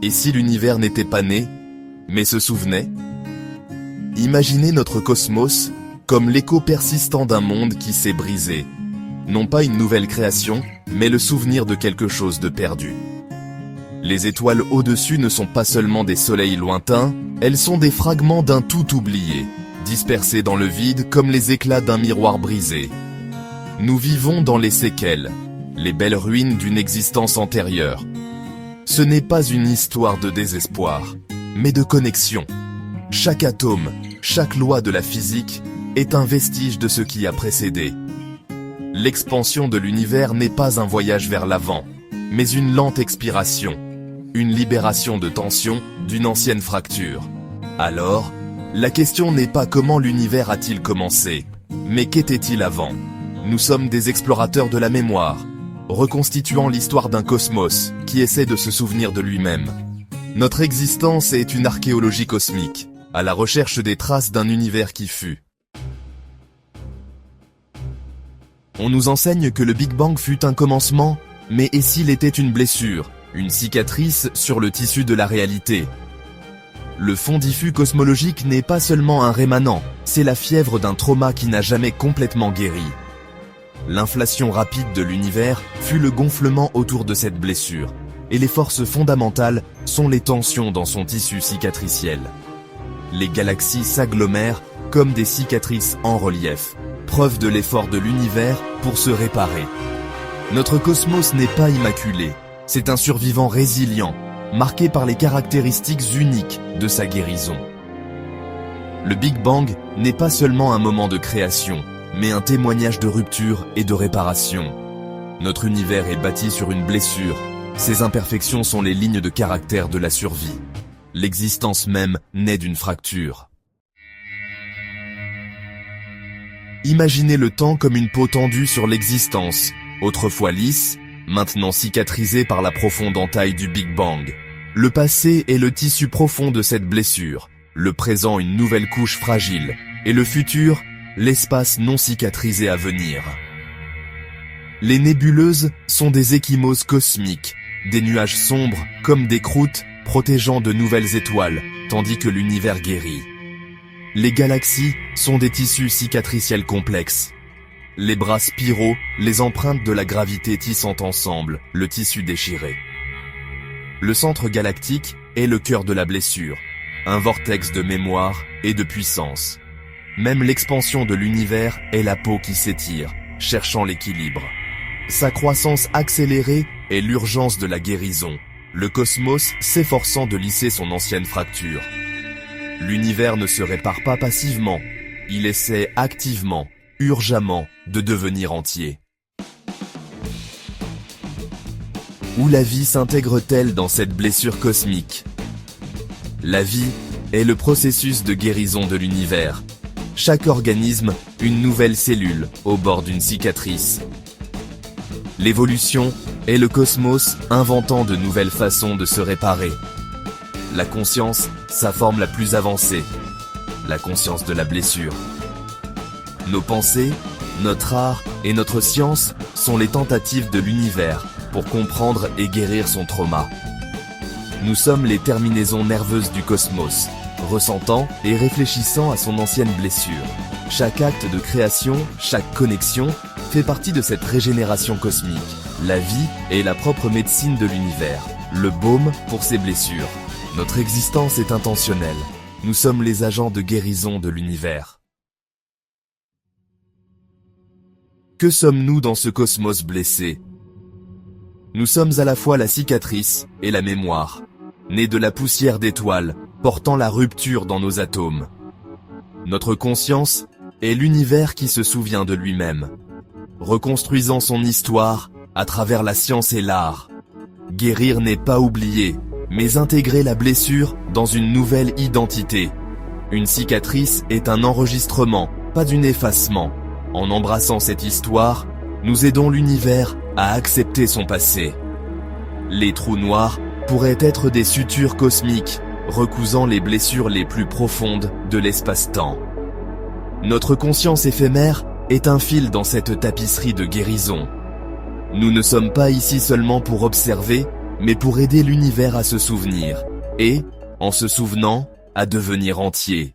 Et si l'univers n'était pas né, mais se souvenait? Imaginez notre cosmos comme l'écho persistant d'un monde qui s'est brisé. Non pas une nouvelle création, mais le souvenir de quelque chose de perdu. Les étoiles au-dessus ne sont pas seulement des soleils lointains, elles sont des fragments d'un tout oublié, dispersés dans le vide comme les éclats d'un miroir brisé. Nous vivons dans les séquelles, les belles ruines d'une existence antérieure. Ce n'est pas une histoire de désespoir, mais de connexion. Chaque atome, chaque loi de la physique, est un vestige de ce qui a précédé. L'expansion de l'univers n'est pas un voyage vers l'avant, mais une lente expiration, une libération de tension d'une ancienne fracture. Alors, la question n'est pas comment l'univers a-t-il commencé, mais qu'était-il avant? Nous sommes des explorateurs de la mémoire, reconstituant l'histoire d'un cosmos qui essaie de se souvenir de lui-même. Notre existence est une archéologie cosmique, à la recherche des traces d'un univers qui fut. On nous enseigne que le Big Bang fut un commencement, mais et s'il était une blessure, une cicatrice sur le tissu de la réalité? Le fond diffus cosmologique n'est pas seulement un rémanent, c'est la fièvre d'un trauma qui n'a jamais complètement guéri. L'inflation rapide de l'univers fut le gonflement autour de cette blessure, et les forces fondamentales sont les tensions dans son tissu cicatriciel. Les galaxies s'agglomèrent comme des cicatrices en relief, preuve de l'effort de l'univers pour se réparer. Notre cosmos n'est pas immaculé, c'est un survivant résilient, marqué par les caractéristiques uniques de sa guérison. Le Big Bang n'est pas seulement un moment de création, mais un témoignage de rupture et de réparation. Notre univers est bâti sur une blessure, ses imperfections sont les lignes de caractère de la survie. L'existence même naît d'une fracture. Imaginez le temps comme une peau tendue sur l'existence, autrefois lisse, maintenant cicatrisée par la profonde entaille du Big Bang. Le passé est le tissu profond de cette blessure, le présent une nouvelle couche fragile, et le futur, l'espace non cicatrisé à venir. Les nébuleuses sont des ecchymoses cosmiques, des nuages sombres comme des croûtes protégeant de nouvelles étoiles, tandis que l'univers guérit. Les galaxies sont des tissus cicatriciels complexes. Les bras spiraux, les empreintes de la gravité tissant ensemble le tissu déchiré. Le centre galactique est le cœur de la blessure, un vortex de mémoire et de puissance. Même l'expansion de l'univers est la peau qui s'étire, cherchant l'équilibre. Sa croissance accélérée est l'urgence de la guérison, le cosmos s'efforçant de lisser son ancienne fracture. L'univers ne se répare pas passivement, il essaie activement, urgemment, de devenir entier. Où la vie s'intègre-t-elle dans cette blessure cosmique? La vie est le processus de guérison de l'univers. Chaque organisme, une nouvelle cellule, au bord d'une cicatrice. L'évolution est le cosmos inventant de nouvelles façons de se réparer. La conscience, sa forme la plus avancée. La conscience de la blessure. Nos pensées, notre art et notre science sont les tentatives de l'univers pour comprendre et guérir son trauma. Nous sommes les terminaisons nerveuses du cosmos, ressentant et réfléchissant à son ancienne blessure. Chaque acte de création, chaque connexion, fait partie de cette régénération cosmique. La vie est la propre médecine de l'univers, le baume pour ses blessures. Notre existence est intentionnelle. Nous sommes les agents de guérison de l'univers. Que sommes-nous dans ce cosmos blessé? Nous sommes à la fois la cicatrice et la mémoire, nés de la poussière d'étoiles, portant la rupture dans nos atomes. Notre conscience est l'univers qui se souvient de lui-même, reconstruisant son histoire à travers la science et l'art. Guérir n'est pas oublier, mais intégrer la blessure dans une nouvelle identité. Une cicatrice est un enregistrement, pas d'un effacement. En embrassant cette histoire, nous aidons l'univers à accepter son passé. Les trous noirs pourraient être des sutures cosmiques, recousant les blessures les plus profondes de l'espace-temps. Notre conscience éphémère est un fil dans cette tapisserie de guérison. Nous ne sommes pas ici seulement pour observer, mais pour aider l'univers à se souvenir, et, en se souvenant, à devenir entier.